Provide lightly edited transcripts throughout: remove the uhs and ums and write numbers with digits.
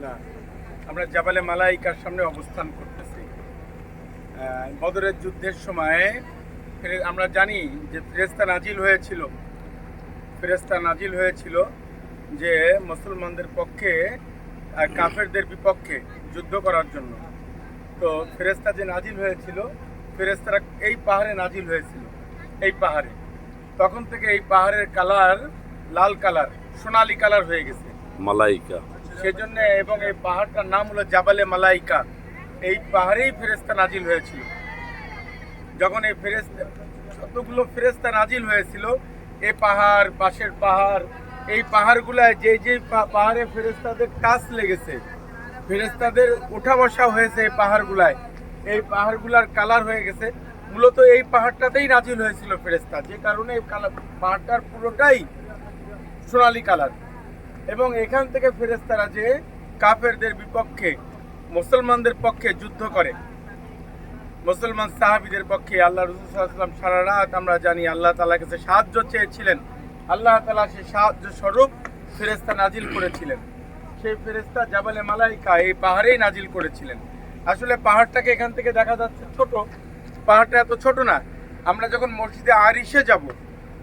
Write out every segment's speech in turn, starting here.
রহমতুল্লাহ। আমরা জাবালে মালাইকার সামনে অবস্থান করতেছি। বদরের যুদ্ধের সময় আমরা জানি যে ফেরেশতা নাজিল হয়েছিল যে মুসলমানদের পক্ষে আর কাফেরদের বিপক্ষে যুদ্ধ করার জন্য। তো ফেরেশতা যে নাজিল হয়েছিল, ফেরেশতারা এই পাহাড়ে নাজিল হয়েছিল। এই পাহাড়ে তখন থেকে এই পাহাড়ের কালার লাল কালার, সোনালী কালার হয়ে গেছে মালাইকা। সেজন্য, এবং এই পাহাড়টার নাম হলো জাবালে মালাইকা। এই পাহাড়েই ফেরেশতা নাজিল হয়েছিল। যখন এই যতগুলো ফেরেশতা নাজিল হয়েছিল, এই পাহাড়, পাশের পাহাড়, এই পাহাড়গুলায় যে পাহাড়ে ফেরেশতাদের টাচ লেগেছে, ফেরেশতাদের উঠা বসা হয়েছে এই পাহাড়গুলায়, এই পাহাড়গুলার কালার হয়ে গেছে। মূলত এই পাহাড়টাতেই নাজিল হয়েছিল ফেরেশতা, যে কারণে এই পাহাড়টার পুরোটাই সোনালী কালার। এবং এখান থেকে ফেরেশতারা যে কাফেরদের বিপক্ষে মুসলমানদের পক্ষে যুদ্ধ করে, মুসলমান সাহাবীদের পক্ষে, আল্লাহ রাসূল সাল্লাল্লাহু আলাইহি ওয়াসাল্লাম সারা রাত আমরা জানি আল্লাহ তাআলার কাছে সাহায্য চেয়েছিলেন। আল্লাহ তাআলা সেই সাহায্য স্বরূপ ফেরেশতা নাজিল করেছিলেন। সেই ফেরেশতা জাবালে মালাইকা এই পাহাড়েই নাজিল করেছিলেন। আসলে পাহাড়টাকে এখান থেকে দেখা যাচ্ছে ছোট, পাহাড়টা এত ছোট না। আমরা যখন মসজিদে আরিশে যাব,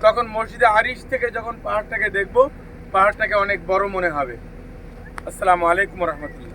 তখন মসজিদে আরিশ থেকে যখন পাহাড়টাকে দেখব, পাহাড়টাকে অনেক বড় মনে হবে। আসসালামু আলাইকুম ওয়া রাহমাতুল্লাহ।